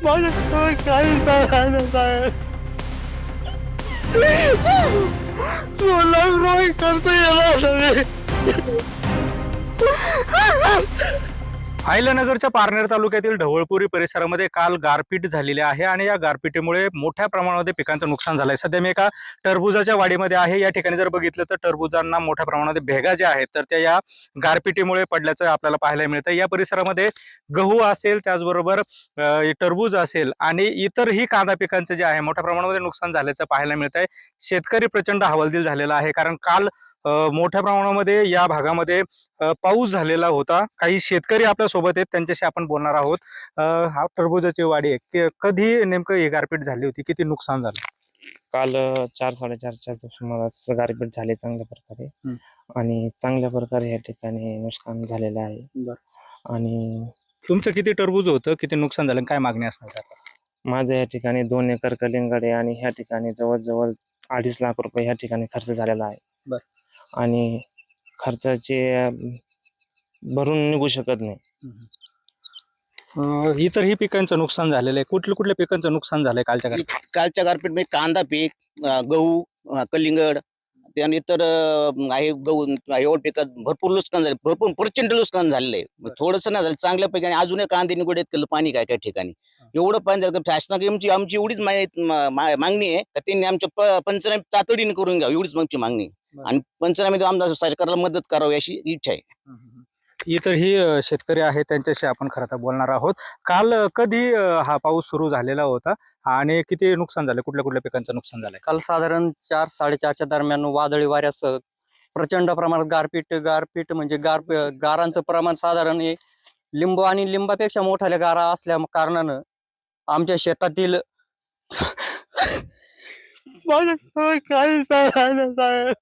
माझ्याकडे काही नाही साहेब. 2 लाख रुपये खर्च केला सगळे. अहिल्यानगरच्या पारनेर तालुक्यातील ढवळपुरी परिसरामध्ये काल गारपीट झालेली आहे आणि या गारपीटीमुळे मोठ्या प्रमाणामध्ये पिकांचं नुकसान झालंय. सध्या मी एका टरबुजाच्या वाडीमध्ये आहे. या ठिकाणी जर बघितलं तर टरबुजांना मोठ्या प्रमाणामध्ये भेगा ज्या आहेत तर त्या या गारपीटीमुळे पडल्याचं आपल्याला पाहायला मिळतं. या परिसरामध्ये गहू असेल, त्याचबरोबर टरबूज असेल आणि इतरही कांदा पिकांचं जे आहे मोठ्या प्रमाणामध्ये नुकसान झाल्याचं पाहायला मिळत आहे. शेतकरी प्रचंड हवालदिल झालेला आहे, कारण काल मोठ्या प्रमाणामध्ये या भागामध्ये पाऊस झालेला होता. काही शेतकरी आपल्या सोबत आहेत, त्यांच्याशी आपण बोलणार आहोत. हा टरबुजाची वाडी आहे. कधी नेमकं ही गारपीट झाली होती, किती नुकसान झालं? काल 4-4:30च्या सुमारास गारपीट झाले चांगल्या प्रकारे आणि चांगल्या प्रकारे या ठिकाणी नुकसान झालेलं आहे. आणि तुमचं किती टरबूज होतं, किती नुकसान झालं, काय मागणी असणार आता? माझं या ठिकाणी 2 एकर कलिंगड आहे आणि ह्या ठिकाणी जवळजवळ 2.5 लाख रुपये ह्या ठिकाणी खर्च झालेला आहे. आणि खर्चाचे भरून निघू शकत नाही. इतरही पिकांचं नुकसान झालेलं आहे. कुठल्या पिकांचं नुकसान झालंय कालच्या कालच्या गारपीटमध्ये कांदा पीक, गहू, कलिंगड आणि इतर आहे गहू एवढं पिकात भरपूर नुकसान झाले, भरपूर प्रचंड नुकसान झालेलं आहे. थोडंसं नाही झालं, चांगल्या पैकी. आणि अजूनही कांदे निगडीत केलं पाणी काय काय ठिकाणी एवढं पाणी झालं. शासनाची आमची एवढीच मागणी आहे का त्यांनी आमच्या पंचनामे तातडीने करून घ्यावं, एवढीच आमची मागणी आहे. आणि पंचनामे आमदार सरकारला मदत करावी अशी इच्छा आहे. इतरही शेतकरी आहेत, त्यांच्याशी आपण खरं तर बोलणार आहोत. काल कधी हा पाऊस सुरू झालेला होता आणि किती नुकसान झालं, कुठल्या पिकांचं नुकसान झालंय? काल साधारण 4-4:30च्या दरम्यान वादळी वाऱ्यासह प्रचंड प्रमाणात गारपीट म्हणजे गारांचं प्रमाण साधारण लिंबू आणि लिंबापेक्षा मोठ्या गारा असल्या कारणानं आमच्या शेतातील माझ्याकडे काही नाही साहेब.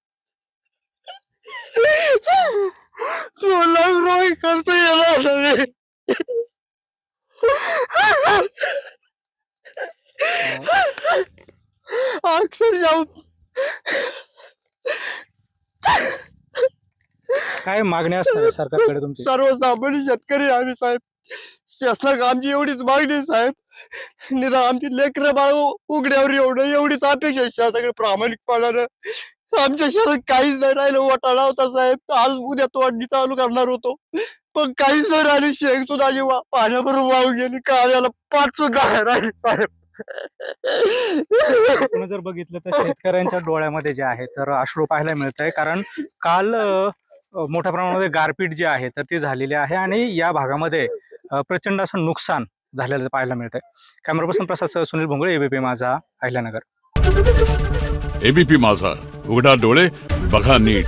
2 लाख रुपये खर्च केला सगळे. अक्षरशः काय मागणी असणार आहे सरकारकडे तुमची? सर्वसामान्य शेतकरी आम्ही साहेब. शासनाला आमची एवढीच मागणी आहे साहेब. निदान आमची लेकरं बाळ उघड्यावर एवढीच अपेक्षा आहे शासनाकडे प्रामाणिकपणानं. आमच्या शेतात काहीच नाही राहिलं. वाटाणा होता साहेब, आज उद्या तोडणी चालू करणार होतो, पण काहीच नाही राहिली. शेंग सुद्धा पाण्याबरोबर वाहून गेली. कार्याला 5 सुद्धा राहिली साहेब. आपण जर बघितलं तर शेतकऱ्यांच्या डोळ्यामध्ये जे आहे तर अश्रू पाहायला मिळत आहे, कारण काल मोठ्या प्रमाणामध्ये गारपीट जी आहे तर ती झालेली आहे आणि या भागामध्ये प्रचंड असं नुकसान झालेलं पाहायला मिळत आहे. कॅमेरा पर्सन प्रसाद सुनील भोंगळे, एबीपी माझा, अहिल्यानगर. एबीपी माझा, उघडा डोळे बघा नीट.